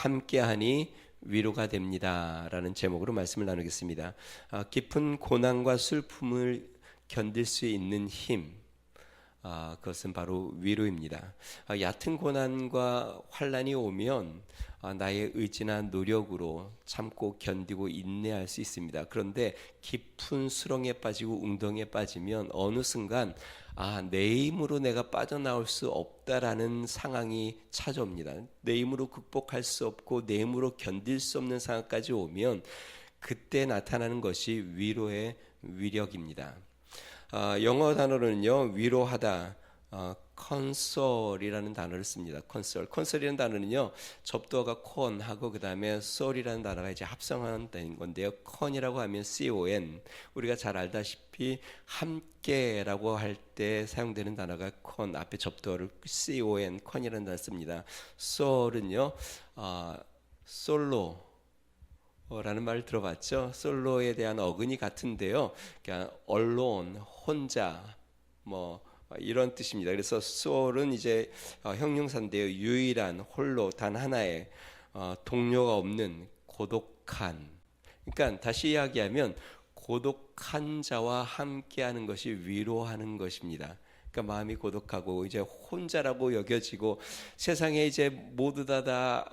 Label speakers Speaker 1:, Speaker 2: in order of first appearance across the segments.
Speaker 1: 함께하니 위로가 됩니다 라는 제목으로 말씀을 나누겠습니다. 깊은 고난과 슬픔을 견딜 수 있는 힘, 그것은 바로 위로입니다. 얕은 고난과 환난이 오면 나의 의지나 노력으로 참고 견디고 인내할 수 있습니다. 그런데 깊은 수렁에 빠지고 웅덩이에 빠지면 어느 순간 내 힘으로 내가 빠져나올 수 없다라는 상황이 찾아옵니다. 내 힘으로 극복할 수 없고 내 힘으로 견딜 수 없는 상황까지 오면 그때 나타나는 것이 위로의 위력입니다. 영어 단어로는요, 위로하다, console이라는 단어를 씁니다. console이라는 단어는요, 접두어가 con하고 그 다음에 sole이라는 단어가 이제 합성한 건데요. con이라고 하면 con, 우리가 잘 알다시피 함께라고 할 때 사용되는 단어가 con, 앞에 접두어를 con이라는 단어를 씁니다. sole은요, 솔로 라는 말을 들어봤죠? 솔로에 대한 어근이 같은데요. 그러니까 alone, 혼자, 이런 뜻입니다. 그래서 soul은 이제 형용사인데요. 유일한, 홀로, 단 하나의 동료가 없는 고독한. 그러니까 다시 이야기하면 고독한 자와 함께하는 것이 위로하는 것입니다. 그러니까 마음이 고독하고 이제 혼자라고 여겨지고 세상에 이제 모두 다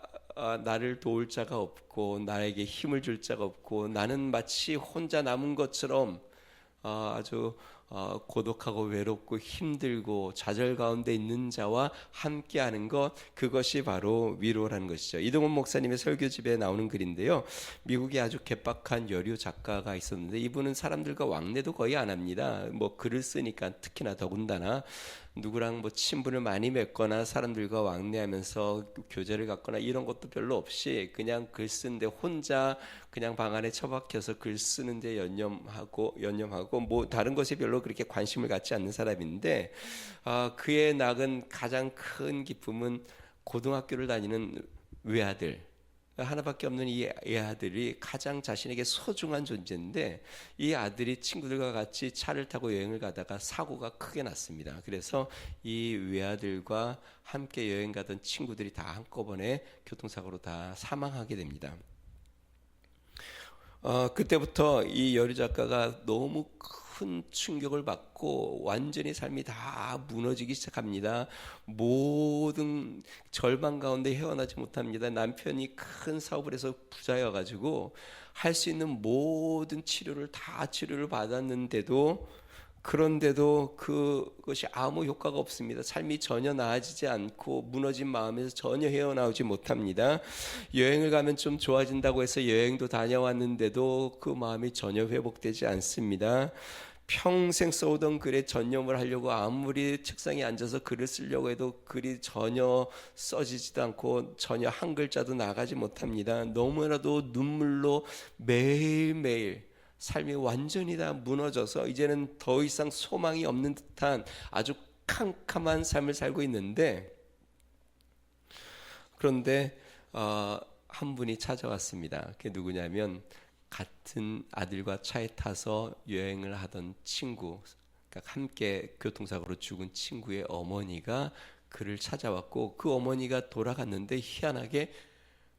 Speaker 1: 나를 도울 자가 없고 나에게 힘을 줄 자가 없고 나는 마치 혼자 남은 것처럼 아주 고독하고 외롭고 힘들고 좌절 가운데 있는 자와 함께하는 것, 그것이 바로 위로라는 것이죠. 이동훈 목사님의 설교집에 나오는 글인데요. 미국에 아주 개박한 여류 작가가 있었는데 이분은 사람들과 왕래도 거의 안 합니다. 글을 쓰니까 특히나 더군다나 누구랑 친분을 많이 맺거나 사람들과 왕래하면서 교제를 갖거나 이런 것도 별로 없이 그냥 글 쓰는데 혼자 그냥 방 안에 처박혀서 글 쓰는데 연념하고 다른 것에 별로 그렇게 관심을 갖지 않는 사람인데 그의 낙은 가장 큰 기쁨은 고등학교를 다니는 외아들, 하나밖에 없는 이 아들이 가장 자신에게 소중한 존재인데 이 아들이 친구들과 같이 차를 타고 여행을 가다가 사고가 크게 났습니다. 그래서 이 외아들과 함께 여행 가던 친구들이 다 한꺼번에 교통사고로 다 사망하게 됩니다. 그때부터 이 여류 작가가 너무 큰 충격을 받고 완전히 삶이 다 무너지기 시작합니다. 모든 절망 가운데 헤어나지 못합니다. 남편이 큰 사업을 해서 부자여가지고 할 수 있는 모든 치료를 받았는데도 그런데도 그것이 아무 효과가 없습니다. 삶이 전혀 나아지지 않고 무너진 마음에서 전혀 헤어나오지 못합니다. 여행을 가면 좀 좋아진다고 해서 여행도 다녀왔는데도 그 마음이 전혀 회복되지 않습니다. 평생 써오던 글에 전념을 하려고 아무리 책상에 앉아서 글을 쓰려고 해도 글이 전혀 써지지도 않고 전혀 한 글자도 나가지 못합니다. 너무나도 눈물로 매일매일 삶이 완전히 다 무너져서 이제는 더 이상 소망이 없는 듯한 아주 캄캄한 삶을 살고 있는데, 그런데 한 분이 찾아왔습니다. 그게 누구냐면 같은 아들과 차에 타서 여행을 하던 친구, 그러니까 함께 교통사고로 죽은 친구의 어머니가 그를 찾아왔고 그 어머니가 돌아갔는데 희한하게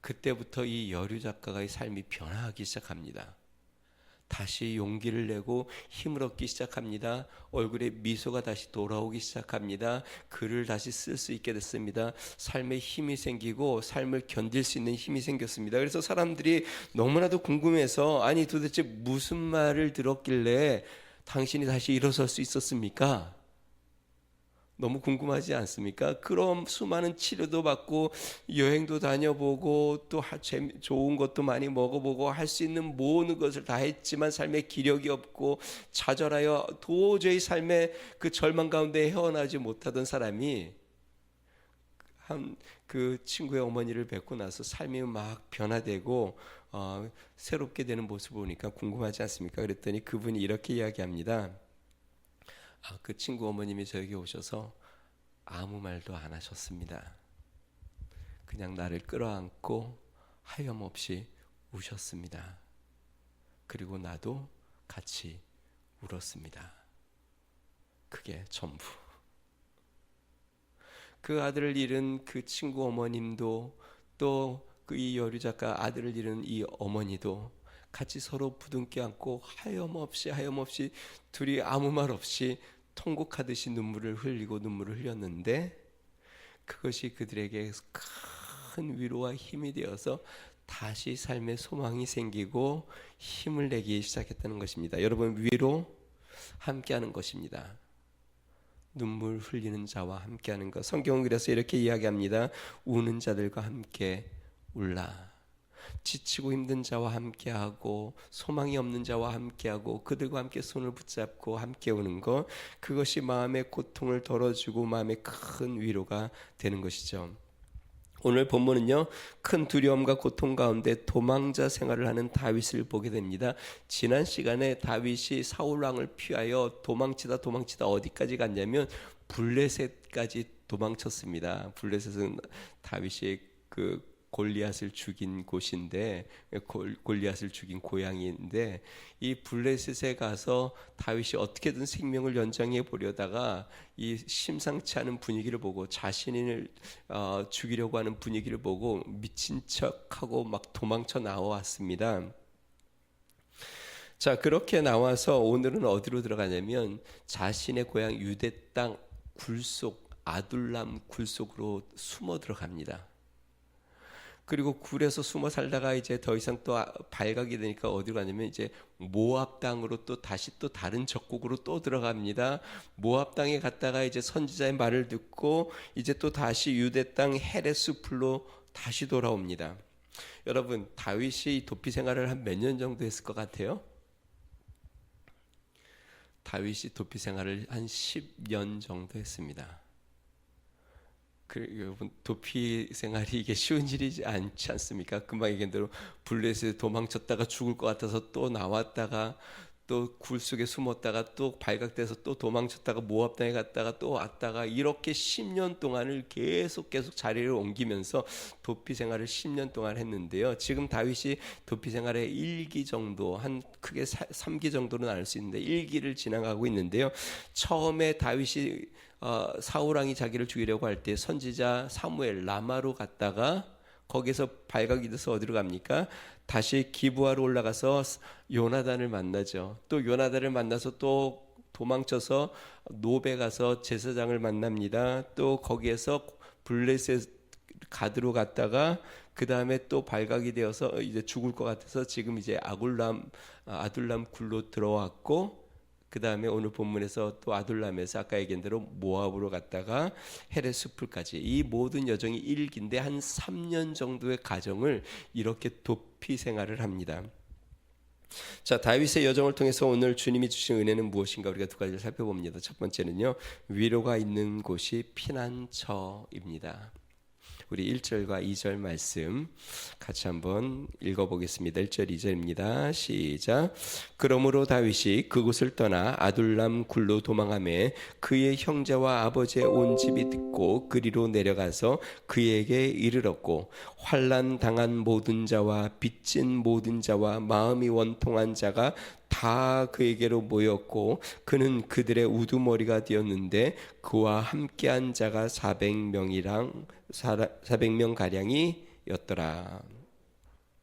Speaker 1: 그때부터 이 여류 작가의 삶이 변화하기 시작합니다. 다시 용기를 내고 힘을 얻기 시작합니다. 얼굴에 미소가 다시 돌아오기 시작합니다. 글을 다시 쓸 수 있게 됐습니다. 삶에 힘이 생기고 삶을 견딜 수 있는 힘이 생겼습니다. 그래서 사람들이 너무나도 궁금해서 아니 도대체 무슨 말을 들었길래 당신이 다시 일어설 수 있었습니까? 너무 궁금하지 않습니까? 그럼 수많은 치료도 받고 여행도 다녀보고 또 좋은 것도 많이 먹어보고 할 수 있는 모든 것을 다 했지만 삶에 기력이 없고 좌절하여 도저히 삶의 그 절망 가운데 헤어나지 못하던 사람이 그 친구의 어머니를 뵙고 나서 삶이 막 변화되고 새롭게 되는 모습을 보니까 궁금하지 않습니까? 그랬더니 그분이 이렇게 이야기합니다. 그 친구 어머님이 저에게 오셔서 아무 말도 안 하셨습니다. 그냥 나를 끌어안고 하염없이 우셨습니다. 그리고 나도 같이 울었습니다. 그게 전부. 그 아들을 잃은 그 친구 어머님도 또 그 이 여류 작가 아들을 잃은 이 어머니도 같이 서로 부둥켜 안고 하염없이 둘이 아무 말 없이 통곡하듯이 눈물을 흘렸는데, 그것이 그들에게 큰 위로와 힘이 되어서 다시 삶의 소망이 생기고 힘을 내기 시작했다는 것입니다. 여러분, 위로 함께하는 것입니다. 눈물 흘리는 자와 함께하는 것. 성경은 그래서 이렇게 이야기합니다. 우는 자들과 함께 울라. 지치고 힘든 자와 함께하고 소망이 없는 자와 함께하고 그들과 함께 손을 붙잡고 함께 우는 것, 그것이 마음의 고통을 덜어주고 마음의 큰 위로가 되는 것이죠. 오늘 본문은요, 큰 두려움과 고통 가운데 도망자 생활을 하는 다윗을 보게 됩니다. 지난 시간에 다윗이 사울 왕을 피하여 도망치다 어디까지 갔냐면 블레셋까지 도망쳤습니다. 블레셋은 다윗이 그 골리앗을 죽인 곳인데, 골리앗을 죽인 고향인데, 이 블레셋에 가서 다윗이 어떻게든 생명을 연장해 보려다가 이 심상치 않은 분위기를 보고, 자신을 죽이려고 하는 분위기를 보고 미친 척하고 막 도망쳐 나왔습니다. 자, 그렇게 나와서 오늘은 어디로 들어가냐면 자신의 고향 유대 땅 굴속, 아둘람 굴속으로 숨어 들어갑니다. 그리고 굴에서 숨어 살다가 이제 더 이상 또 발각이 되니까 어디로 가냐면 이제 모압 땅으로 또 다시 또 다른 적국으로 또 들어갑니다. 모압 땅에 갔다가 이제 선지자의 말을 듣고 이제 또 다시 유대 땅 헤레스 풀로 다시 돌아옵니다. 여러분, 다윗이 도피 생활을 한 몇 년 정도 했을 것 같아요? 다윗이 도피 생활을 한 10년 정도 했습니다. 여러분, 도피 생활이 이게 쉬운 일이지 않지 않습니까? 금방 얘기한 대로 블레셋에 도망쳤다가 죽을 것 같아서 또 나왔다가 또 굴 속에 숨었다가 또 발각돼서 또 도망쳤다가 모압 땅에 갔다가 또 왔다가, 이렇게 10년 동안을 계속 자리를 옮기면서 도피 생활을 10년 동안 했는데요. 지금 다윗이 도피 생활의 1기 정도, 한 크게 3기 정도로 나눌 수 있는데 1기를 지나가고 있는데요. 처음에 다윗이 사울 왕이 자기를 죽이려고 할 때 선지자 사무엘 라마로 갔다가 거기서 발각이 돼서 어디로 갑니까? 다시 기브아로 올라가서 요나단을 만나죠. 또 요나단을 만나서 또 도망쳐서 노베 가서 제사장을 만납니다. 또 거기에서 블레셋 가드로 갔다가 그 다음에 또 발각이 되어서 이제 죽을 것 같아서 지금 이제 아둘람 굴로 들어왔고, 그 다음에 오늘 본문에서 또 아둘람에서 아까 얘기한 대로 모압으로 갔다가 헤레스풀까지, 이 모든 여정이 1기인데 한 3년 정도의 가정을 이렇게 도피 생활을 합니다. 자, 다윗의 여정을 통해서 오늘 주님이 주신 은혜는 무엇인가 우리가 두 가지를 살펴봅니다. 첫 번째는요, 위로가 있는 곳이 피난처입니다. 우리 1절과 2절 말씀 같이 한번 읽어보겠습니다. 1절 2절입니다. 시작. 그러므로 다윗이 그곳을 떠나 아둘람 굴로 도망하매 그의 형제와 아버지의 온 집이 듣고 그리로 내려가서 그에게 이르렀고, 환난 당한 모든 자와 빚진 모든 자와 마음이 원통한 자가 다 그에게로 모였고 그는 그들의 우두머리가 되었는데 그와 함께한 자가 400명 가량이었더라.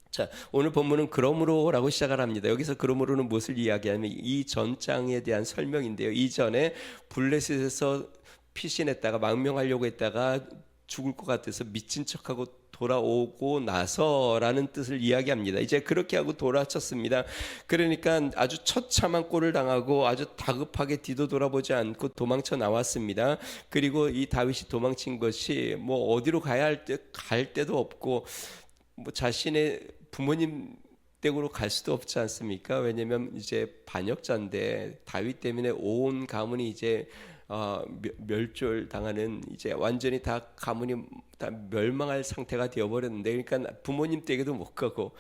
Speaker 1: 자, 오늘 본문은 그러므로라고 시작을 합니다. 여기서 그러므로는 무엇을 이야기하냐면 이 전장에 대한 설명인데요. 이전에 블레셋에서 피신했다가 망명하려고 했다가 죽을 것 같아서 미친 척하고 돌아오고 나서라는 뜻을 이야기합니다. 이제 그렇게 하고 돌아쳤습니다. 그러니까 아주 처참한 꼴을 당하고 아주 다급하게 뒤도 돌아보지 않고 도망쳐 나왔습니다. 그리고 이 다윗이 도망친 것이 뭐 어디로 가야 할 때 갈 데도 없고 뭐 자신의 부모님 댁으로 갈 수도 없지 않습니까? 왜냐하면 이제 반역자인데 다윗 때문에 온 가문이 이제 멸절당하는, 이제 완전히 다 가문이 다 멸망할 상태가 되어버렸는데, 그러니까 부모님 댁에도 못 가고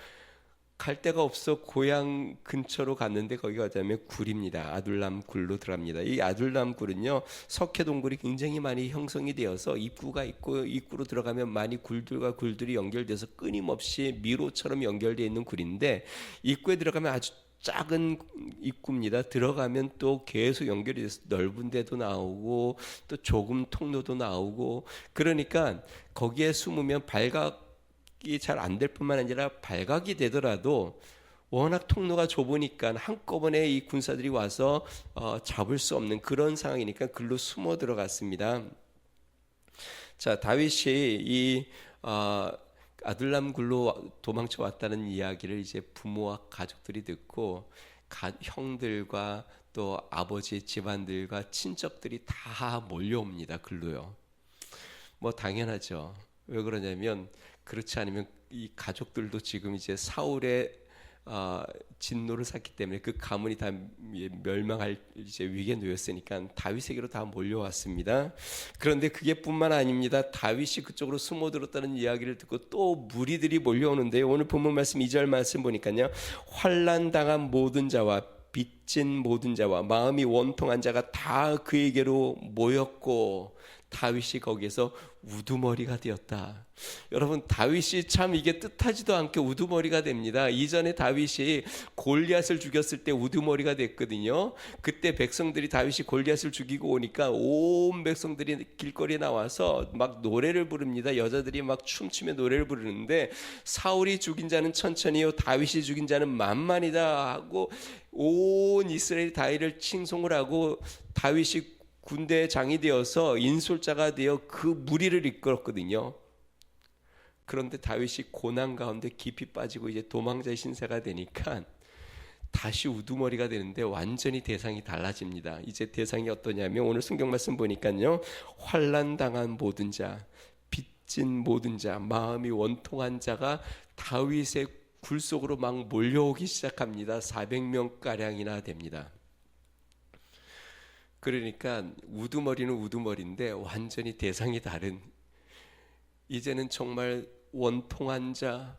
Speaker 1: 갈 데가 없어 고향 근처로 갔는데 거기가 어디냐면 굴입니다. 아둘람 굴로 들어갑니다. 이 아둘람 굴은요, 석회 동굴이 굉장히 많이 형성이 되어서 입구가 있고 입구로 들어가면 많이 굴들과 굴들이 연결돼서 끊임없이 미로처럼 연결되어 있는 굴인데, 입구에 들어가면 아주 작은 입구입니다. 들어가면 또 계속 연결이 돼서 넓은 데도 나오고 또 조금 통로도 나오고, 그러니까 거기에 숨으면 발각 잘 안 될 뿐만 아니라 발각이 되더라도 워낙 통로가 좁으니까 한꺼번에 이 군사들이 와서 잡을 수 없는 그런 상황이니까 글로 숨어 들어갔습니다. 자, 다윗이 이 아둘람 굴로 도망쳐 왔다는 이야기를 이제 부모와 가족들이 듣고 형들과 또 아버지 집안들과 친척들이 다 몰려옵니다. 글로요. 뭐 당연하죠. 왜 그러냐면 그렇지 않으면 이 가족들도 지금 이제 사울의 진노를 샀기 때문에 그 가문이 다 멸망할 이제 위기에 놓였으니까 다윗에게로 다 몰려왔습니다. 그런데 그게 뿐만 아닙니다. 다윗이 그쪽으로 숨어들었다는 이야기를 듣고 또 무리들이 몰려오는데요. 오늘 본문 말씀 2절 말씀 보니까요. 환난 당한 모든 자와 빚진 모든 자와 마음이 원통한 자가 다 그에게로 모였고 다윗이 거기에서 우두머리가 되었다. 여러분, 다윗이 참 이게 뜻하지도 않게 우두머리가 됩니다. 이전에 다윗이 골리앗을 죽였을 때 우두머리가 됐거든요. 그때 백성들이 다윗이 골리앗을 죽이고 오니까 온 백성들이 길거리에 나와서 막 노래를 부릅니다. 여자들이 막 춤추며 노래를 부르는데 사울이 죽인 자는 천천히요 다윗이 죽인 자는 만만이다 하고 온 이스라엘이 다윗을 칭송을 하고 다윗이 군대의 장이 되어서 인솔자가 되어 그 무리를 이끌었거든요. 그런데 다윗이 고난 가운데 깊이 빠지고 이제 도망자의 신세가 되니까 다시 우두머리가 되는데 완전히 대상이 달라집니다. 이제 대상이 어떠냐면 오늘 성경 말씀 보니까요. 환난 당한 모든 자, 빚진 모든 자, 마음이 원통한 자가 다윗의 굴 속으로 막 몰려오기 시작합니다. 400명 가량이나 됩니다. 그러니까 우두머리는 우두머리인데 완전히 대상이 다른, 이제는 정말 원통한 자,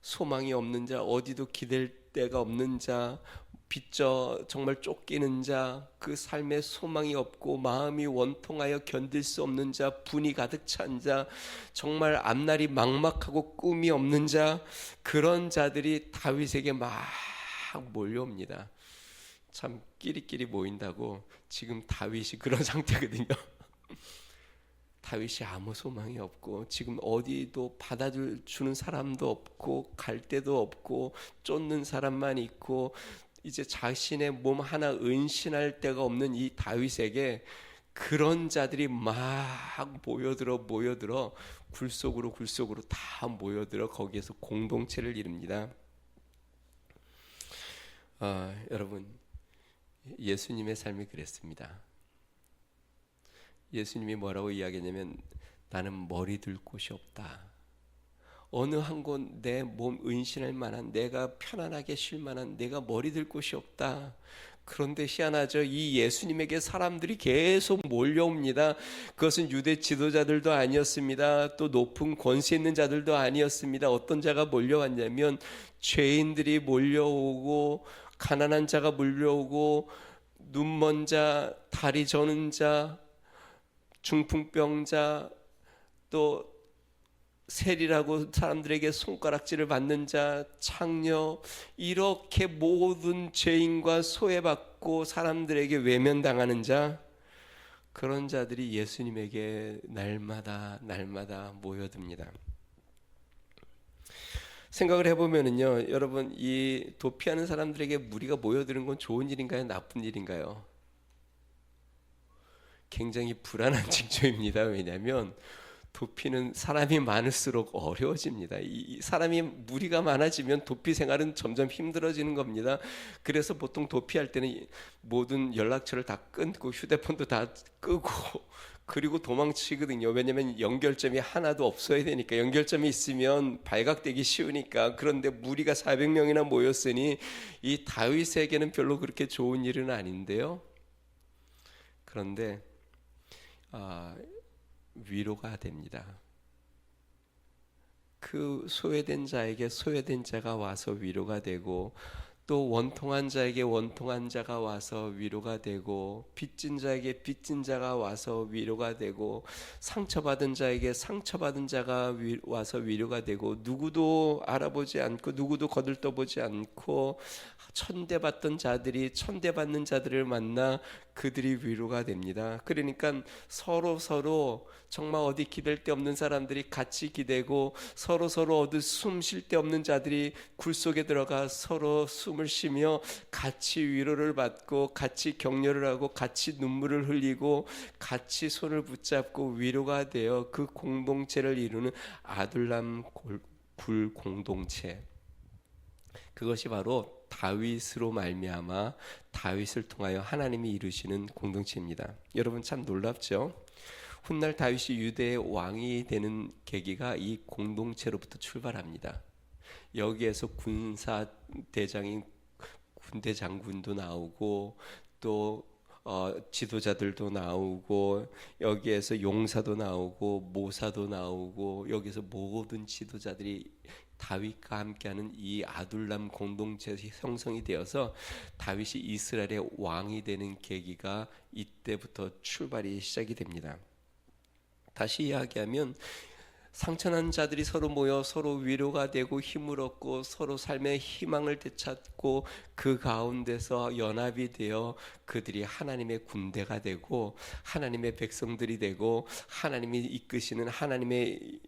Speaker 1: 소망이 없는 자, 어디도 기댈 데가 없는 자, 빚져 정말 쫓기는 자, 그 삶에 소망이 없고 마음이 원통하여 견딜 수 없는 자, 분이 가득 찬 자, 정말 앞날이 막막하고 꿈이 없는 자, 그런 자들이 다윗에게 막 몰려옵니다. 참 끼리끼리 모인다고 지금 다윗이 그런 상태거든요. 다윗이 아무 소망이 없고 지금 어디도 받아주는 사람도 없고 갈 데도 없고 쫓는 사람만 있고 이제 자신의 몸 하나 은신할 데가 없는 이 다윗에게 그런 자들이 막 모여들어 굴속으로 다 모여들어 거기에서 공동체를 이룹니다. 여러분, 예수님의 삶이 그랬습니다. 예수님이 뭐라고 이야기했냐면 나는 머리 들 곳이 없다. 어느 한 곳 내 몸 은신할 만한, 내가 편안하게 쉴 만한, 내가 머리 들 곳이 없다. 그런데 희한하죠. 이 예수님에게 사람들이 계속 몰려옵니다. 그것은 유대 지도자들도 아니었습니다. 또 높은 권세 있는 자들도 아니었습니다. 어떤 자가 몰려왔냐면 죄인들이 몰려오고 가난한 자가 몰려오고 눈먼 자, 다리 저는 자, 중풍병자, 또 세리라고 사람들에게 손가락질을 받는 자, 창녀, 이렇게 모든 죄인과 소외받고 사람들에게 외면당하는 자, 그런 자들이 예수님에게 날마다 모여듭니다. 생각을 해보면은요, 여러분, 이 도피하는 사람들에게 무리가 모여드는 건 좋은 일인가요? 나쁜 일인가요? 굉장히 불안한 징조입니다. 왜냐하면 도피는 사람이 많을수록 어려워집니다. 이 사람이 무리가 많아지면 도피 생활은 점점 힘들어지는 겁니다. 그래서 보통 도피할 때는 모든 연락처를 다 끊고 휴대폰도 다 끄고 그리고 도망치거든요. 왜냐하면 연결점이 하나도 없어야 되니까. 연결점이 있으면 발각되기 쉬우니까. 그런데 무리가 400명이나 모였으니 이 다윗에게는 별로 그렇게 좋은 일은 아닌데요. 그런데 위로가 됩니다. 그 소외된 자에게 소외된 자가 와서 위로가 되고 또 원통한 자에게 원통한 자가 와서 위로가 되고, 빚진 자에게 빚진 자가 와서 위로가 되고, 상처받은 자에게 상처받은 자가 와서 위로가 되고, 누구도 알아보지 않고 누구도 거들떠보지 않고 천대받던 자들이 천대받는 자들을 만나 그들이 위로가 됩니다. 그러니까 서로 정말 어디 기댈 데 없는 사람들이 같이 기대고, 서로 어디 숨 쉴 데 없는 자들이 굴 속에 들어가 서로 숨을 쉬며 같이 위로를 받고, 같이 격려를 하고, 같이 눈물을 흘리고, 같이 손을 붙잡고 위로가 되어 그 공동체를 이루는 아둘람 굴 공동체, 그것이 바로 다윗으로 말미암아 다윗을 통하여 하나님이 이루시는 공동체입니다. 여러분, 참 놀랍죠? 훗날 다윗이 유대의 왕이 되는 계기가 이 공동체로부터 출발합니다. 여기에서 군사 대장인 군대 장군도 나오고, 또 지도자들도 나오고, 여기에서 용사도 나오고 모사도 나오고, 여기서 모든 지도자들이 다윗과 함께하는 이 아둘람 공동체 형성이 되어서 다윗이 이스라엘의 왕이 되는 계기가 이때부터 출발이 시작이 됩니다. 다시 이야기하면, 상처난 자들이 서로 모여 서로 위로가 되고 힘을 얻고 서로 삶의 희망을 되찾고, 그 가운데서 연합이 되어 그들이 하나님의 군대가 되고 하나님의 백성들이 되고 하나님이 이끄시는 하나님의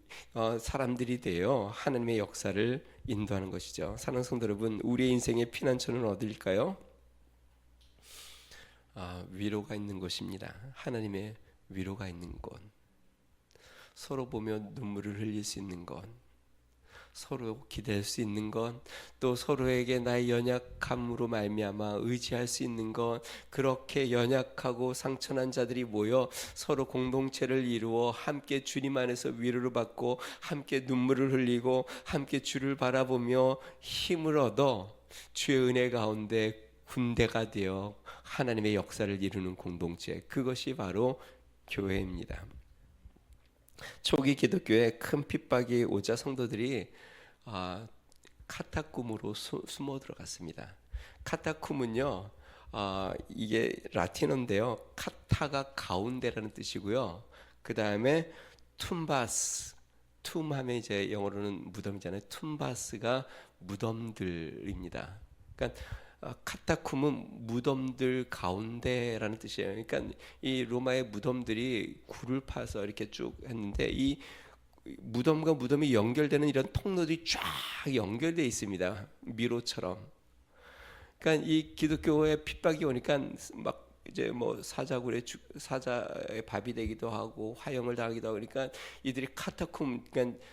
Speaker 1: 사람들이 되어 하나님의 역사를 인도하는 것이죠. 사랑하는 성도 여러분, 우리의 인생의 피난처는 어디일까요? 위로가 있는 곳입니다. 하나님의 위로가 있는 곳. 서로 보며 눈물을 흘릴 수 있는 것, 서로 기댈 수 있는 것, 또 서로에게 나의 연약함으로 말미암아 의지할 수 있는 것, 그렇게 연약하고 상처난 자들이 모여 서로 공동체를 이루어 함께 주님 안에서 위로를 받고 함께 눈물을 흘리고 함께 주를 바라보며 힘을 얻어 주의 은혜 가운데 군대가 되어 하나님의 역사를 이루는 공동체, 그것이 바로 교회입니다. 초기 기독교에 큰 핍박이 오자 성도들이 카타쿰으로 숨어 들어갔습니다. 카타쿰은요, 이게 라틴어인데요, 카타가 가운데라는 뜻이고요, 그 다음에 툼바스, 툼하면 이제 영어로는 무덤이잖아요. 툼바스가 무덤들입니다. 그러니까 카타쿰은 무덤들 가운데라는 뜻이에요. 그러니까 이 로마의 무덤들이 굴을 파서 이렇게 쭉 했는데, 이 무덤과 무덤이 연결되는 이런 통로들이 쫙 연결되어 있습니다. 미로처럼. 그러니까 이 기독교의 핍박이 오니까 막 이제 뭐 사자의 밥이 되기도 하고 화형을 당하기도 하고, 그러니까 이들이 카타쿰, 그러니까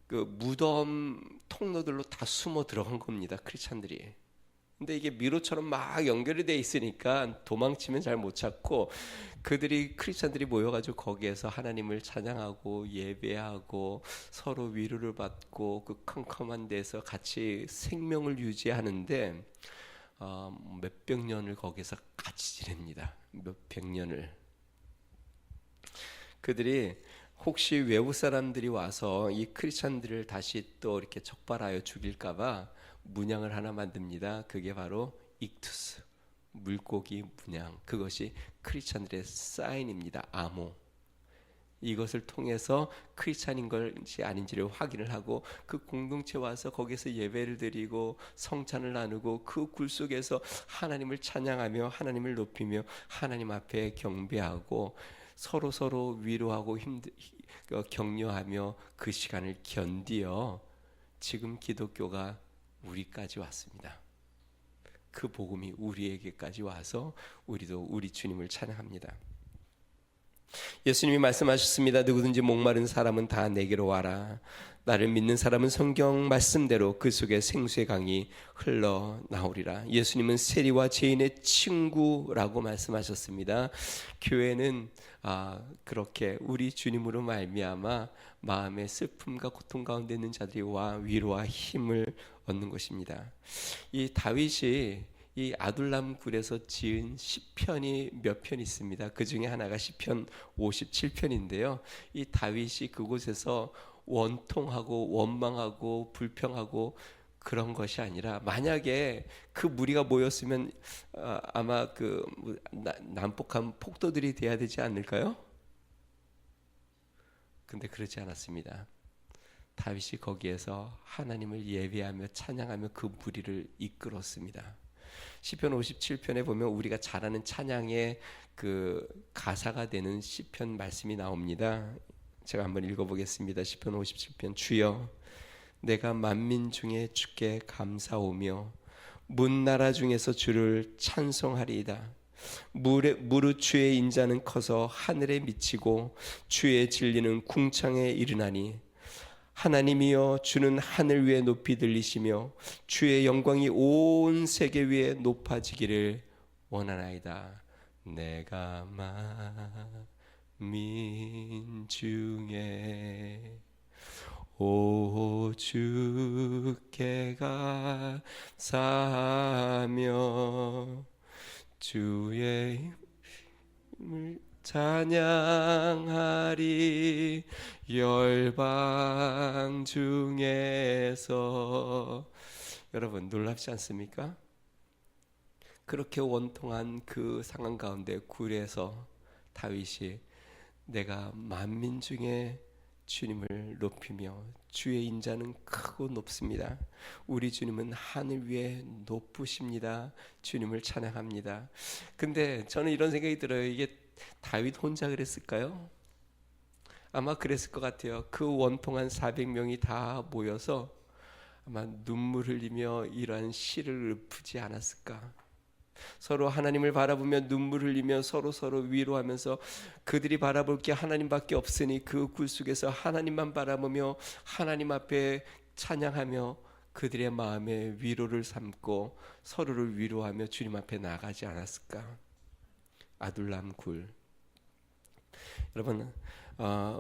Speaker 1: 그 무덤 통로들로 다 숨어 들어간 겁니다. 크리스찬들이. 근데 이게 미로처럼 막 연결이 돼 있으니까 도망치면 잘 못 찾고, 그들이 크리스찬들이 모여가지고 거기에서 하나님을 찬양하고 예배하고 서로 위로를 받고 그 컴컴한 데서 같이 생명을 유지하는데 몇백 년을 거기서 같이 지냅니다. 몇백 년을. 그들이 혹시 외부 사람들이 와서 이 크리스찬들을 다시 또 이렇게 적발하여 죽일까봐 문양을 하나 만듭니다. 그게 바로 익투스, 물고기 문양. 그것이 크리스찬들의 사인입니다. 암호. 이것을 통해서 크리스찬인 것이 아닌지를 확인을 하고, 그 공동체 와서 거기서 예배를 드리고 성찬을 나누고 그 굴 속에서 하나님을 찬양하며 하나님을 높이며 하나님 앞에 경배하고 서로 위로하고 격려하며 그 시간을 견디어 지금 기독교가 우리까지 왔습니다. 그 복음이 우리에게까지 와서 우리도 우리 주님을 찬양합니다. 예수님이 말씀하셨습니다. 누구든지 목마른 사람은 다 내게로 와라. 나를 믿는 사람은 성경 말씀대로 그 속에 생수의 강이 흘러나오리라. 예수님은 세리와 죄인의 친구라고 말씀하셨습니다. 교회는 그렇게 우리 주님으로 말미암아 마음의 슬픔과 고통 가운데 있는 자들이 와 위로와 힘을 얻는 것입니다. 이 다윗이 이 아둘람 굴에서 지은 시편이 몇 편 있습니다. 그 중에 하나가 시편 57편인데요. 이 다윗이 그곳에서 원통하고 원망하고 불평하고 그런 것이 아니라 만약에 그 무리가 모였으면 아마 난폭한 폭도들이 돼야 되지 않을까요? 근데 그렇지 않았습니다. 다윗이 거기에서 하나님을 예배하며 찬양하며 그 무리를 이끌었습니다. 시편 57편에 보면 우리가 잘 아는 찬양의 그 가사가 되는 시편 말씀이 나옵니다. 제가 한번 읽어보겠습니다. 시편 57편. 주여 내가 만민 중에 주께 감사오며 문나라 중에서 주를 찬송하리이다. 무릇 주의 인자는 커서 하늘에 미치고 주의 진리는 궁창에 이르나니 하나님이여 주는 하늘 위에 높이 들리시며 주의 영광이 온 세계 위에 높아지기를 원하나이다. 내가 만민 중에 오 주께 감사하며 주의 힘을 찬양하리. 열방 중에서 여러분 놀랍지 않습니까? 그렇게 원통한 그 상황 가운데 굴에서 다윗이 내가 만민 중에 주님을 높이며 주의 인자는 크고 높습니다. 우리 주님은 하늘 위에 높으십니다. 주님을 찬양합니다. 근데 저는 이런 생각이 들어요. 이게 다윗 혼자 그랬을까요? 아마 그랬을 것 같아요. 그 원통한 400명이 다 모여서 아마 눈물 흘리며 이러한 시를 읊지 않았을까? 서로 하나님을 바라보며 눈물 흘리며 서로 위로하면서 그들이 바라볼 게 하나님밖에 없으니 그 굴 속에서 하나님만 바라보며 하나님 앞에 찬양하며 그들의 마음에 위로를 삼고 서로를 위로하며 주님 앞에 나가지 않았을까? 아둘람 굴. 여러분,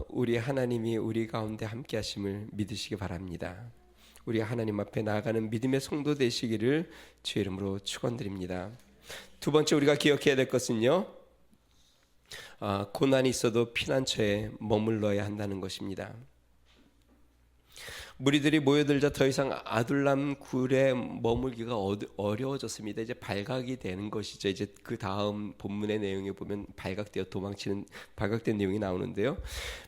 Speaker 1: 우리 하나님이 우리 가운데 함께 하심을 믿으시기 바랍니다. 우리 하나님 앞에 나아가는 믿음의 성도 되시기를 주의 이름으로 축원드립니다. 두 번째 우리가 기억해야 될 것은요, 고난이 있어도 피난처에 머물러야 한다는 것입니다. 무리들이 모여들자 더 이상 아둘람 굴에 머물기가 어려워졌습니다. 이제 발각이 되는 것이죠. 이제 그 다음 본문의 내용에 보면 발각되어 도망치는 발각된 내용이 나오는데요.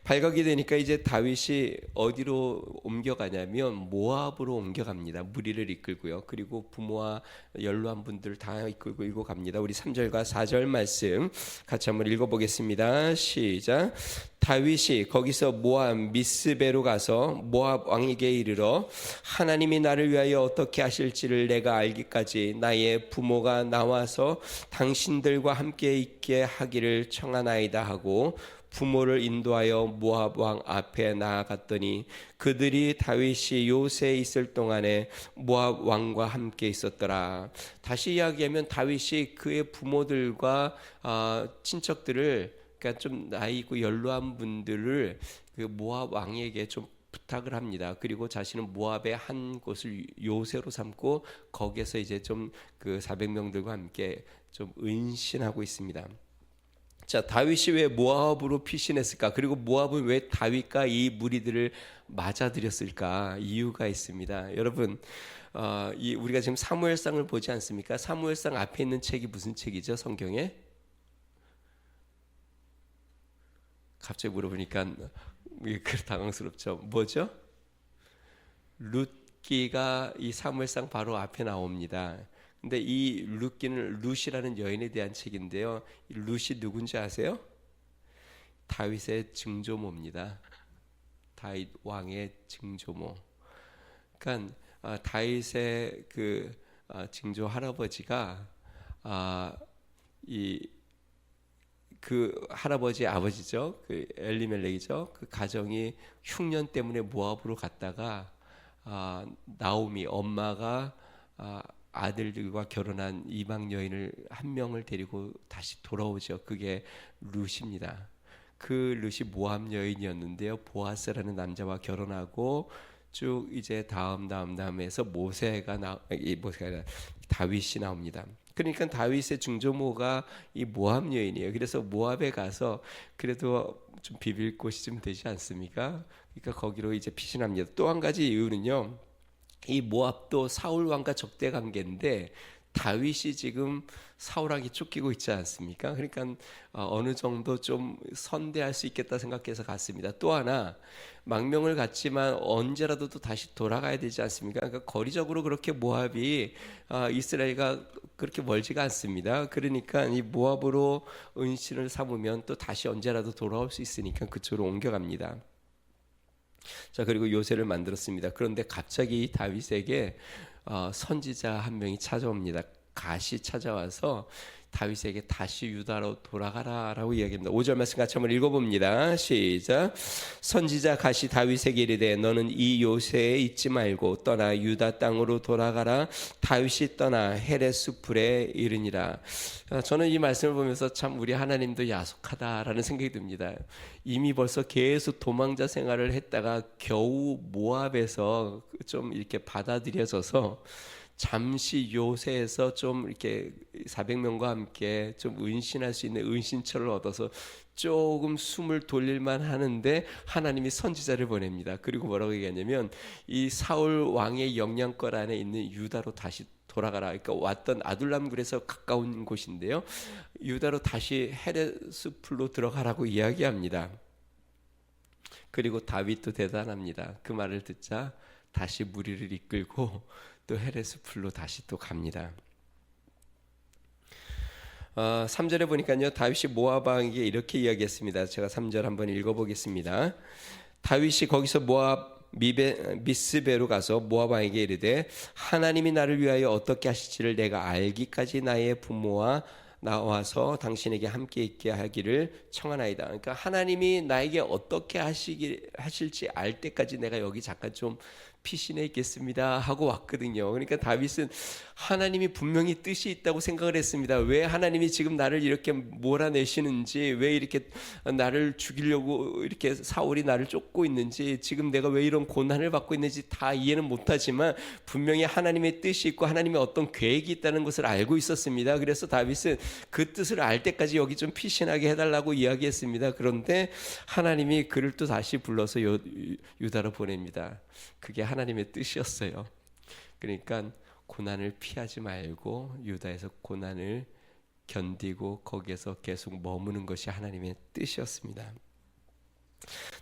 Speaker 1: 발각이 되니까 이제 다윗이 어디로 옮겨가냐면 모압으로 옮겨갑니다. 무리를 이끌고요. 그리고 부모와 연로한 분들 다 이끌고 갑니다. 우리 3절과 4절 말씀 같이 한번 읽어보겠습니다. 시작. 다윗이 거기서 모압 미스베로 가서 모압 왕에게 이르러 하나님이 나를 위하여 어떻게 하실지를 내가 알기까지 나의 부모가 나와서 당신들과 함께 있게 하기를 청하나이다 하고 부모를 인도하여 모압 왕 앞에 나아갔더니 그들이 다윗이 요새에 있을 동안에 모압 왕과 함께 있었더라. 다시 이야기하면 다윗이 그의 부모들과 친척들을, 그러니까 좀 나이 있고 연로한 분들을 그 모압 왕에게 좀 부탁을 합니다. 그리고 자신은 모압의 한 곳을 요새로 삼고 거기에서 이제 좀 그 400명들과 함께 좀 은신하고 있습니다. 자, 다윗이 왜 모압으로 피신했을까? 그리고 모압은 왜 다윗과 이 무리들을 맞아들였을까? 이유가 있습니다. 여러분, 우리가 지금 사무엘상을 보지 않습니까? 사무엘상 앞에 있는 책이 무슨 책이죠? 성경에? 갑자기 물어보니까 당황스럽죠. 뭐죠? 룻기가 이 사무엘상 바로 앞에 나옵니다. 근데 이 룻기는 룻이라는 여인에 대한 책인데요. 이 룻이 누군지 아세요? 다윗의 증조모입니다. 다윗 왕의 증조모. 그러니까 다윗의 그 증조 할아버지가 그 할아버지의 아버지죠. 그 엘리멜렉이죠. 그 가정이 흉년 때문에 모압으로 갔다가 나오미 엄마가 아들들과 결혼한 이방 여인을 한 명을 데리고 다시 돌아오죠. 그게 룻입니다. 그 룻이 모압 여인이었는데요. 보아스라는 남자와 결혼하고 쭉 이제 다음에서 모세가 다윗이 나옵니다. 그러니까 다윗의 증조모가 이 모압 여인이에요. 그래서 모압에 가서 그래도 좀 비빌 곳이 좀 되지 않습니까? 그러니까 거기로 이제 피신합니다. 또 한 가지 이유는요, 이 모압도 사울 왕과 적대 관계인데 다윗이 지금 사울왕이 쫓기고 있지 않습니까? 그러니까 어느 정도 좀 선대할 수 있겠다 생각해서 갔습니다. 또 하나 망명을 갔지만 언제라도 또 다시 돌아가야 되지 않습니까? 그러니까 거리적으로 그렇게 모압이 이스라엘과 그렇게 멀지가 않습니다. 그러니까 이 모압으로 은신을 삼으면 또 다시 언제라도 돌아올 수 있으니까 그쪽으로 옮겨갑니다. 자, 그리고 요새를 만들었습니다. 그런데 갑자기 다윗에게 선지자 한 명이 찾아옵니다. 갓이 찾아와서 다윗에게 다시 유다로 돌아가라라고 이야기합니다. 5절 말씀 같이 한번 읽어봅니다. 시작. 선지자 갓이 다윗에게 이르되 너는 이 요새에 있지 말고 떠나 유다 땅으로 돌아가라. 다윗이 떠나 헤레스 풀에 이르니라. 저는 이 말씀을 보면서 참 우리 하나님도 야속하다라는 생각이 듭니다. 이미 벌써 계속 도망자 생활을 했다가 겨우 모압에서 좀 이렇게 받아들여져서 잠시 요새에서 좀 이렇게 400명과 함께 좀 은신할 수 있는 은신처를 얻어서 조금 숨을 돌릴만 하는데 하나님이 선지자를 보냅니다. 그리고 뭐라고 얘기하냐면 이 사울 왕의 영향권 안에 있는 유다로 다시 돌아가라. 그러니까 왔던 아둘람 굴에서 가까운 곳인데요. 유다로 다시 헤레스 풀로 들어가라고 이야기합니다. 그리고 다윗도 대단합니다. 그 말을 듣자 다시 무리를 이끌고 또 헤레스 풀로 다시 또 갑니다. 3절에 보니까요, 다윗이 모압 왕에게 이렇게 이야기했습니다. 제가 3절 한번 읽어보겠습니다. 다윗이 거기서 모압 미스베로 가서 모압 왕에게 이르되 하나님이 나를 위하여 어떻게 하실지를 내가 알기까지 나의 부모와 나와서 당신에게 함께 있게 하기를 청하나이다. 그러니까 하나님이 나에게 어떻게 하실지 알 때까지 내가 여기 잠깐 좀 피신해 있겠습니다 하고 왔거든요. 그러니까 다윗은 하나님이 분명히 뜻이 있다고 생각을 했습니다. 왜 하나님이 지금 나를 이렇게 몰아내시는지, 왜 이렇게 나를 죽이려고 이렇게 사울이 나를 쫓고 있는지, 지금 내가 왜 이런 고난을 받고 있는지 다 이해는 못하지만 분명히 하나님의 뜻이 있고 하나님의 어떤 계획이 있다는 것을 알고 있었습니다. 그래서 다윗은 그 뜻을 알 때까지 여기 좀 피신하게 해달라고 이야기했습니다. 그런데 하나님이 그를 또 다시 불러서 유다로 보냅니다. 그게 하나님의 뜻이었어요. 그러니까 고난을 피하지 말고 유다에서 고난을 견디고 거기에서 계속 머무는 것이 하나님의 뜻이었습니다.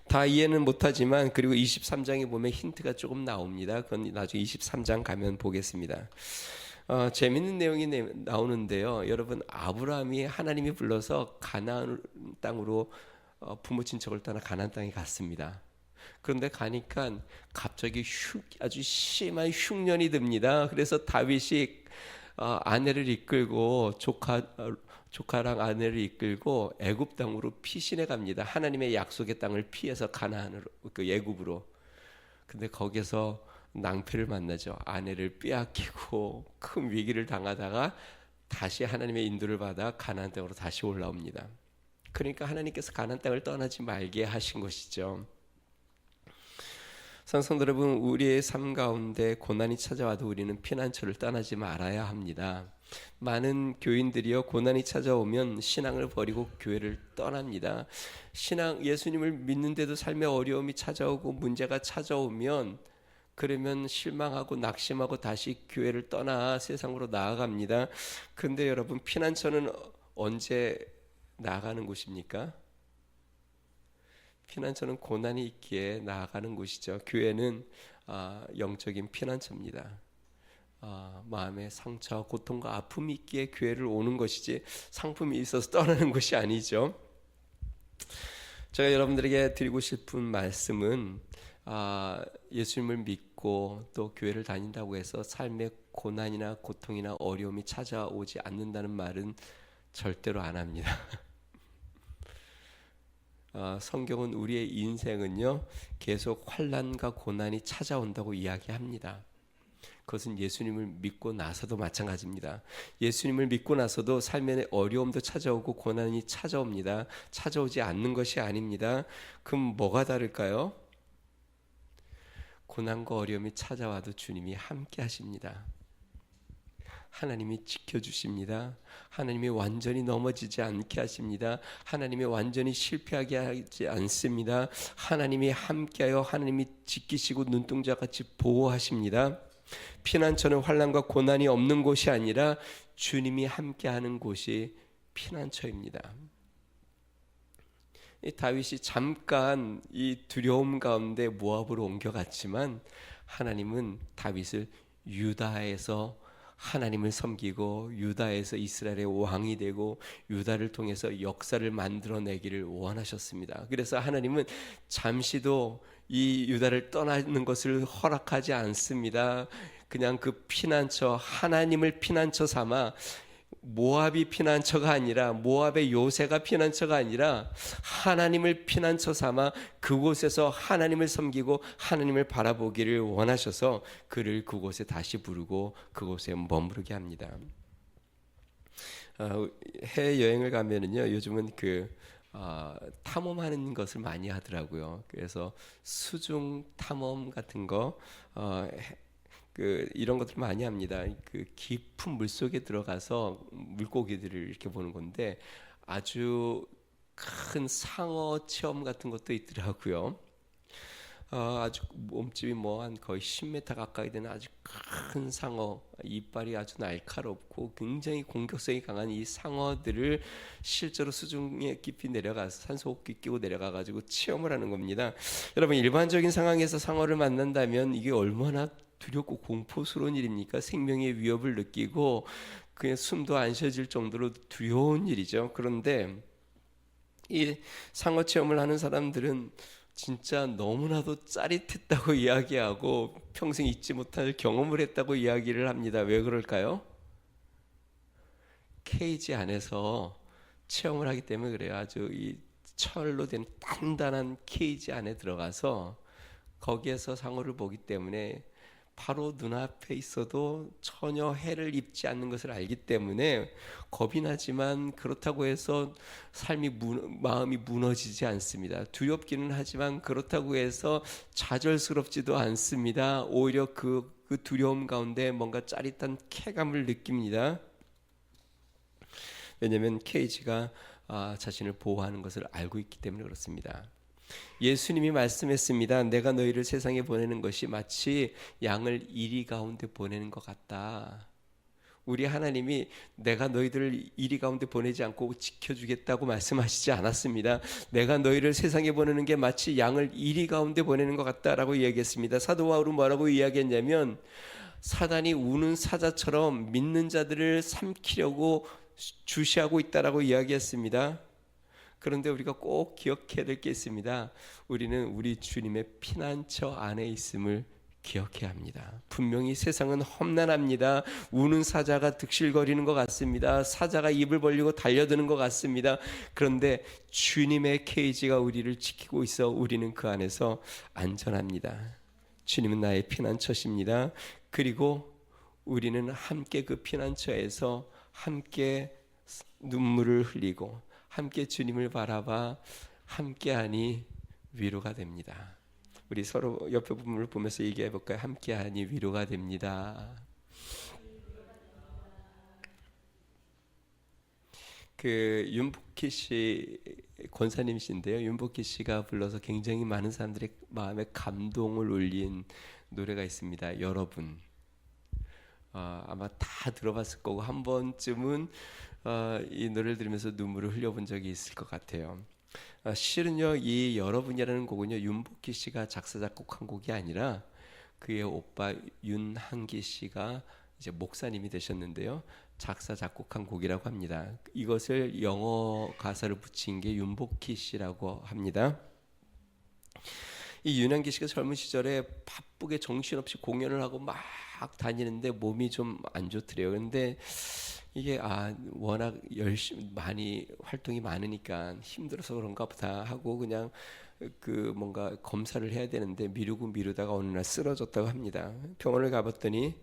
Speaker 1: 다 이해는 못하지만 그리고 23장에 보면 힌트가 조금 나옵니다. 그건 나중에 23장 가면 보겠습니다. 재밌는 내용이 나오는데요. 여러분, 아브라함이 하나님이 불러서 가나안 땅으로 부모 친척을 떠나 가나안 땅에 갔습니다. 그런데 가니까 갑자기 아주 심한 흉년이 듭니다. 그래서 다윗이 아내를 이끌고 조카랑 아내를 이끌고 애굽 땅으로 피신해 갑니다. 하나님의 약속의 땅을 피해서 가나안으로, 그 애굽으로. 근데 거기서 낭패를 만나죠. 아내를 빼앗기고 큰 위기를 당하다가 다시 하나님의 인도를 받아 가나안 땅으로 다시 올라옵니다. 그러니까 하나님께서 가나안 땅을 떠나지 말게 하신 것이죠. 성도 여러분, 우리의 삶 가운데 고난이 찾아와도 우리는 피난처를 떠나지 말아야 합니다. 많은 교인들이요, 고난이 찾아오면 신앙을 버리고 교회를 떠납니다. 예수님을 믿는데도 삶의 어려움이 찾아오고 문제가 찾아오면 그러면 실망하고 낙심하고 다시 교회를 떠나 세상으로 나아갑니다. 근데 여러분, 피난처는 언제 나아가는 곳입니까? 피난처는 고난이 있기에 나아가는 곳이죠. 교회는 영적인 피난처입니다. 마음의 상처, 고통과 아픔이 있기에 교회를 오는 것이지 상품이 있어서 떠나는 것이 아니죠. 제가 여러분들에게 드리고 싶은 말씀은 예수님을 믿고 또 교회를 다닌다고 해서 삶의 고난이나 고통이나 어려움이 찾아오지 않는다는 말은 절대로 안 합니다. 성경은 우리의 인생은요, 계속 환난과 고난이 찾아온다고 이야기합니다. 그것은 예수님을 믿고 나서도 마찬가지입니다. 예수님을 믿고 나서도 삶의 어려움도 찾아오고 고난이 찾아옵니다. 찾아오지 않는 것이 아닙니다. 그럼 뭐가 다를까요? 고난과 어려움이 찾아와도 주님이 함께 하십니다. 하나님이 지켜주십니다. 하나님이 완전히 넘어지지 않게 하십니다. 하나님이 완전히 실패하게 하지 않습니다. 하나님이 함께하여 하나님이 지키시고 눈동자같이 보호하십니다. 피난처는 환난과 고난이 없는 곳이 아니라 주님이 함께하는 곳이 피난처입니다. 이 다윗이 잠깐 이 두려움 가운데 모압으로 옮겨갔지만 하나님은 다윗을 유다에서 하나님을 섬기고 유다에서 이스라엘의 왕이 되고 유다를 통해서 역사를 만들어내기를 원하셨습니다. 그래서 하나님은 잠시도 이 유다를 떠나는 것을 허락하지 않습니다. 그냥 그 피난처, 하나님을 피난처 삼아, 모압이 피난처가 아니라, 모압의 요새가 피난처가 아니라 하나님을 피난처 삼아 그곳에서 하나님을 섬기고 하나님을 바라보기를 원하셔서 그를 그곳에 다시 부르고 그곳에 머무르게 합니다. 해외여행을 가면은요, 요즘은 탐험하는 것을 많이 하더라고요. 그래서 수중 탐험 같은 거, 이런 것들 많이 합니다. 깊은 물 속에 들어가서 물고기들을 이렇게 보는 건데, 아주 큰 상어 체험 같은 것도 있더라고요. 아주 몸집이 한 거의 10m 가까이 되는 아주 큰 상어, 이빨이 아주 날카롭고 굉장히 공격성이 강한 이 상어들을 실제로 수중에 깊이 내려가서 산소호흡기 끼고 내려가 가지고 체험을 하는 겁니다. 여러분, 일반적인 상황에서 상어를 만난다면 이게 얼마나 두렵고 공포스러운 일입니까? 생명의 위협을 느끼고 그냥 숨도 안 쉬어질 정도로 두려운 일이죠. 그런데 이 상어 체험을 하는 사람들은 진짜 너무나도 짜릿했다고 이야기하고 평생 잊지 못할 경험을 했다고 이야기를 합니다. 왜 그럴까요? 케이지 안에서 체험을 하기 때문에 그래요. 아주 이 철로 된 단단한 케이지 안에 들어가서 거기에서 상어를 보기 때문에 바로 눈앞에 있어도 전혀 해를 입지 않는 것을 알기 때문에 겁이 나지만 그렇다고 해서 마음이 무너지지 않습니다. 두렵기는 하지만 그렇다고 해서 좌절스럽지도 않습니다. 오히려 그 두려움 가운데 뭔가 짜릿한 쾌감을 느낍니다. 왜냐하면 케이지가 자신을 보호하는 것을 알고 있기 때문에 그렇습니다. 예수님이 말씀했습니다. 내가 너희를 세상에 보내는 것이 마치 양을 이리 가운데 보내는 것 같다. 우리 하나님이 내가 너희들을 이리 가운데 보내지 않고 지켜주겠다고 말씀하시지 않았습니다. 내가 너희를 세상에 보내는 게 마치 양을 이리 가운데 보내는 것 같다라고 이야기했습니다. 사도 바울은 뭐라고 이야기했냐면, 사단이 우는 사자처럼 믿는 자들을 삼키려고 주시하고 있다라고 이야기했습니다. 그런데 우리가 꼭 기억해야 될 게 있습니다. 우리는 우리 주님의 피난처 안에 있음을 기억해야 합니다. 분명히 세상은 험난합니다. 우는 사자가 득실거리는 것 같습니다. 사자가 입을 벌리고 달려드는 것 같습니다. 그런데 주님의 케이지가 우리를 지키고 있어 우리는 그 안에서 안전합니다. 주님은 나의 피난처십니다. 그리고 우리는 함께 그 피난처에서 함께 눈물을 흘리고 함께 주님을 바라봐 함께하니 위로가 됩니다. 우리 서로 옆에 분을 보면서 얘기해 볼까요? 함께하니 위로가 됩니다. 윤복희 씨 권사님이신데요. 윤복희 씨가 불러서 굉장히 많은 사람들의 마음에 감동을 울린 노래가 있습니다. 여러분. 아마 다 들어봤을 거고 한 번쯤은 이 노래를 들으면서 눈물을 흘려본 적이 있을 것 같아요. 실은요, 이 여러분이라는 곡은요, 윤복희 씨가 작사 작곡한 곡이 아니라 그의 오빠 윤한기 씨가 이제 목사님이 되셨는데요, 작사 작곡한 곡이라고 합니다. 이것을 영어 가사를 붙인 게 윤복희 씨라고 합니다. 이 윤한기 씨가 젊은 시절에 바쁘게 정신없이 공연을 하고 막 다니는데 몸이 좀 안 좋더래요. 근데 이게 워낙 열심히 많이 활동이 많으니까 힘들어서 그런가 보다 하고 그냥 뭔가 검사를 해야 되는데 미루다가 어느 날 쓰러졌다고 합니다. 병원을 가봤더니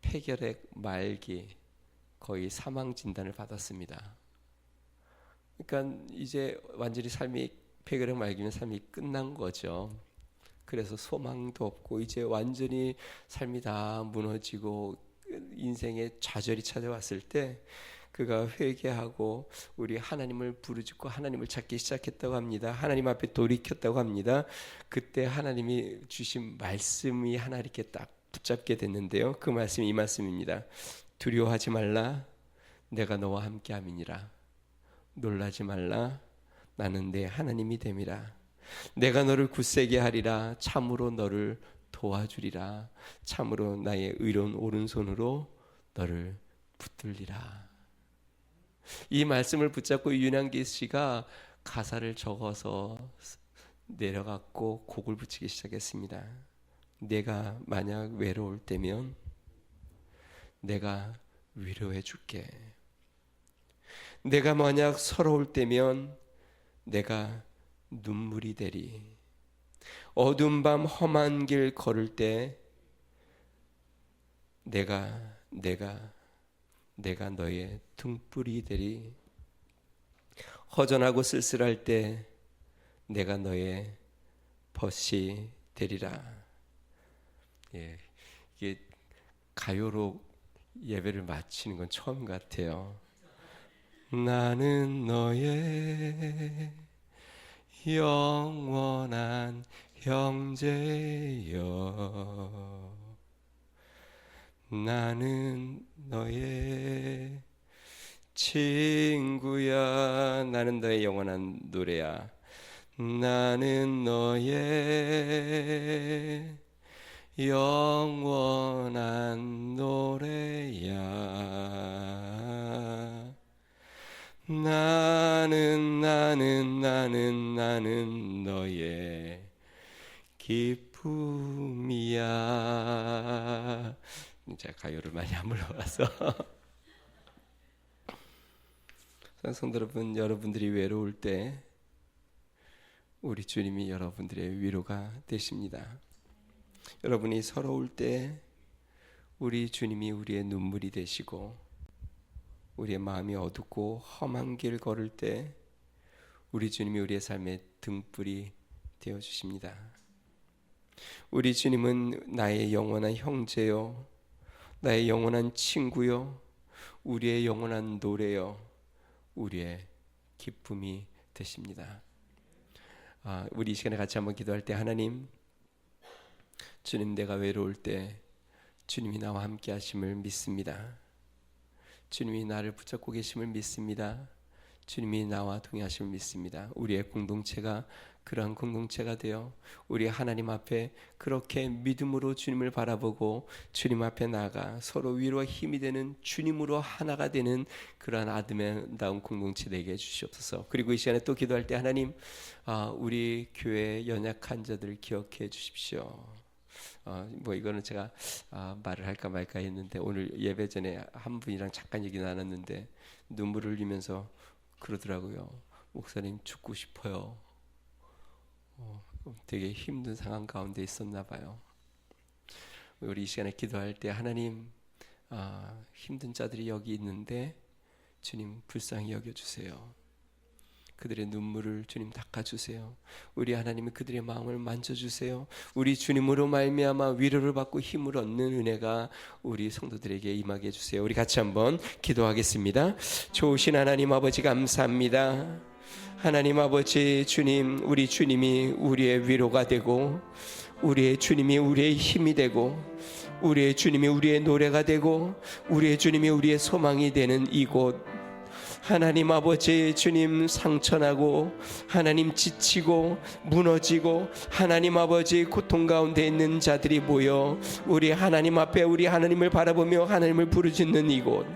Speaker 1: 폐결핵 말기, 거의 사망 진단을 받았습니다. 그러니까 이제 완전히 폐결핵 말기면 삶이 끝난 거죠. 그래서 소망도 없고 이제 완전히 삶이 다 무너지고 인생의 좌절이 찾아왔을 때 그가 회개하고 우리 하나님을 부르짖고 하나님을 찾기 시작했다고 합니다. 하나님 앞에 돌이켰다고 합니다. 그때 하나님이 주신 말씀이 하나 이렇게 딱 붙잡게 됐는데요. 그 말씀이 이 말씀입니다. 두려워하지 말라, 내가 너와 함께함이니라. 놀라지 말라, 나는 내 하나님이 됨이라. 내가 너를 굳세게 하리라. 참으로 너를 도와주리라. 참으로 나의 의로운 오른손으로 너를 붙들리라. 이 말씀을 붙잡고 윤한기 씨가 가사를 적어서 내려갔고 곡을 붙이기 시작했습니다. 내가 만약 외로울 때면 내가 위로해 줄게. 내가 만약 서러울 때면 내가 눈물이 되리. 어두운 밤 험한 길 걸을 때 내가 너의 등불이 되리. 허전하고 쓸쓸할 때 내가 너의 벗이 되리라. 예, 이게 가요로 예배를 마치는 건 처음 같아요. 나는 너의 영원한 형제여. 나는 너의 친구야. 나는 너의 영원한 노래야. 나는 너의 영원한 노래야. 나는 너의 기쁨이야. 제가 가요를 많이 안 불러와서 성도 여러분, 여러분들이 외로울 때 우리 주님이 여러분들의 위로가 되십니다. 여러분이 서러울 때 우리 주님이 우리의 눈물이 되시고, 우리의 마음이 어둡고 험한 길 걸을 때 우리 주님이 우리의 삶의 등불이 되어주십니다. 우리 주님은 나의 영원한 형제요, 나의 영원한 친구요, 우리의 영원한 노래요, 우리의 기쁨이 되십니다. 우리 이 시간에 같이 한번 기도할 때, 하나님, 주님, 내가 외로울 때 주님이 나와 함께 하심을 믿습니다. 주님이 나를 붙잡고 계심을 믿습니다. 주님이 나와 동행하심을 믿습니다. 우리의 공동체가 그러한 공동체가 되어 우리 하나님 앞에 그렇게 믿음으로 주님을 바라보고 주님 앞에 나아가 서로 위로와 힘이 되는, 주님으로 하나가 되는 그러한 아름다운 공동체 되게 해주시옵소서. 그리고 이 시간에 또 기도할 때, 하나님, 우리 교회 연약한 자들 기억해 주십시오. 이거는 제가 말을 할까 말까 했는데, 오늘 예배 전에 한 분이랑 잠깐 얘기 나눴는데 눈물을 흘리면서 그러더라고요. 목사님, 죽고 싶어요. 되게 힘든 상황 가운데 있었나 봐요. 우리 이 시간에 기도할 때, 하나님, 힘든 자들이 여기 있는데 주님 불쌍히 여겨주세요. 그들의 눈물을 주님 닦아주세요. 우리 하나님은 그들의 마음을 만져주세요. 우리 주님으로 말미암아 위로를 받고 힘을 얻는 은혜가 우리 성도들에게 임하게 해주세요. 우리 같이 한번 기도하겠습니다. 좋으신 하나님 아버지, 감사합니다. 하나님 아버지, 주님, 우리 주님이 우리의 위로가 되고, 우리의 주님이 우리의 힘이 되고, 우리의 주님이 우리의 노래가 되고, 우리의 주님이 우리의 소망이 되는 이곳, 하나님 아버지, 주님, 상처나고 하나님 지치고 무너지고 하나님 아버지 고통 가운데 있는 자들이 모여 우리 하나님 앞에 우리 하나님을 바라보며 하나님을 부르짖는 이곳,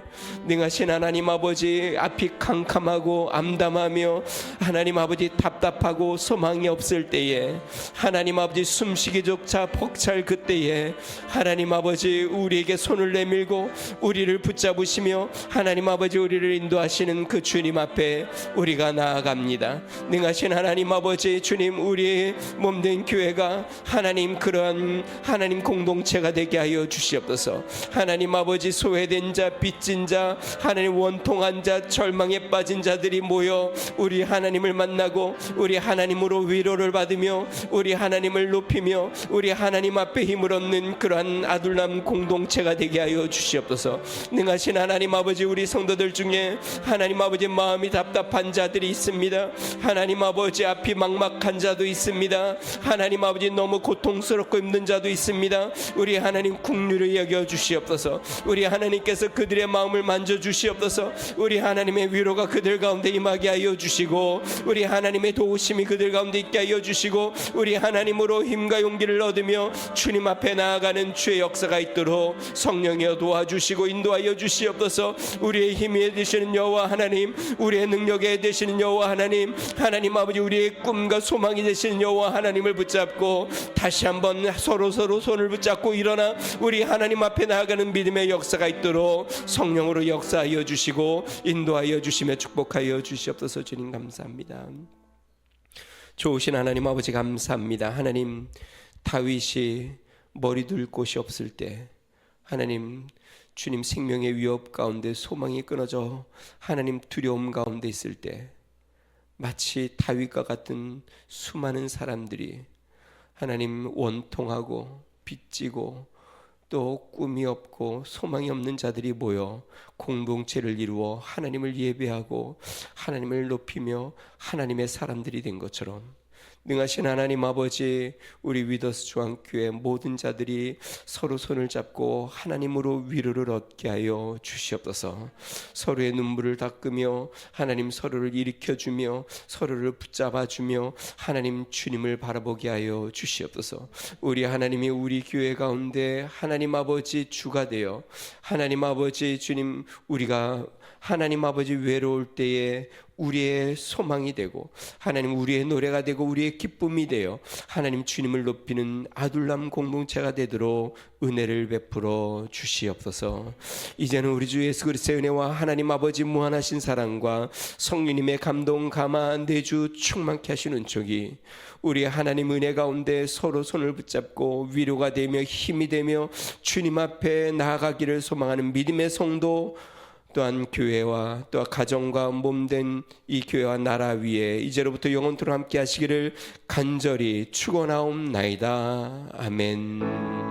Speaker 1: 능하신 하나님 아버지, 앞이 캄캄하고 암담하며 하나님 아버지 답답하고 소망이 없을 때에, 하나님 아버지 숨쉬기조차 벅찰 그때에 하나님 아버지 우리에게 손을 내밀고 우리를 붙잡으시며 하나님 아버지 우리를 인도하시는 그 주님 앞에 우리가 나아갑니다. 능하신 하나님 아버지, 주님, 우리 몸된 교회가 하나님 그러한 하나님 공동체가 되게 하여 주시옵소서. 하나님 아버지, 소외된 자, 빚진 자, 하나님 원통한 자, 절망에 빠진 자들이 모여 우리 하나님을 만나고 우리 하나님으로 위로를 받으며 우리 하나님을 높이며 우리 하나님 앞에 힘을 얻는 그러한 아둘람 공동체가 되게 하여 주시옵소서. 능하신 하나님 아버지, 우리 성도들 중에 하나님 하나님 아버지 마음이 답답한 자들이 있습니다. 하나님 아버지 앞이 막막한 자도 있습니다. 하나님 아버지 너무 고통스럽고 힘든 자도 있습니다. 우리 하나님 긍휼히 여겨 주시옵소서. 우리 하나님께서 그들의 마음을 만져 주시옵소서. 우리 하나님의 위로가 그들 가운데 임하게 하여 주시고, 우리 하나님의 도우심이 그들 가운데 있게 하여 주시고, 우리 하나님으로 힘과 용기를 얻으며 주님 앞에 나아가는 주의 역사가 있도록 성령이여 도와주시고 인도하여 주시옵소서. 우리의 힘이 되시는 여호와 하나님, 우리의 능력에 되시는 여호와 하나님, 하나님 아버지 우리의 꿈과 소망이 되시는 여호와 하나님을 붙잡고 다시 한번 서로 손을 붙잡고 일어나 우리 하나님 앞에 나아가는 믿음의 역사가 있도록 성령으로 역사하여 주시고 인도하여 주시며 축복하여 주시옵소서. 주님 감사합니다. 좋으신 하나님 아버지 감사합니다. 하나님, 다윗이 머리 둘 곳이 없을 때, 하나님 주님 생명의 위협 가운데 소망이 끊어져 하나님 두려움 가운데 있을 때, 마치 다윗과 같은 수많은 사람들이 하나님 원통하고 빚지고 또 꿈이 없고 소망이 없는 자들이 모여 공동체를 이루어 하나님을 예배하고 하나님을 높이며 하나님의 사람들이 된 것처럼, 능하신 하나님 아버지, 우리 위더스 중앙교회 모든 자들이 서로 손을 잡고 하나님으로 위로를 얻게 하여 주시옵소서. 서로의 눈물을 닦으며 하나님 서로를 일으켜주며 서로를 붙잡아주며 하나님 주님을 바라보게 하여 주시옵소서. 우리 하나님이 우리 교회 가운데 하나님 아버지 주가 되어 하나님 아버지 주님, 우리가 하나님 아버지 외로울 때에 우리의 소망이 되고 하나님 우리의 노래가 되고 우리의 기쁨이 되어 하나님 주님을 높이는 아둘람 공동체가 되도록 은혜를 베풀어 주시옵소서. 이제는 우리 주 예수 그리스도의 은혜와 하나님 아버지 무한하신 사랑과 성령님의 감동 감화 내주 충만케 하시는 족이 우리 하나님 은혜 가운데 서로 손을 붙잡고 위로가 되며 힘이 되며 주님 앞에 나아가기를 소망하는 믿음의 성도, 또한 교회와 또 가정과 몸된 이 교회와 나라 위에 이제로부터 영원토록 함께 하시기를 간절히 축원하옵나이다. 아멘.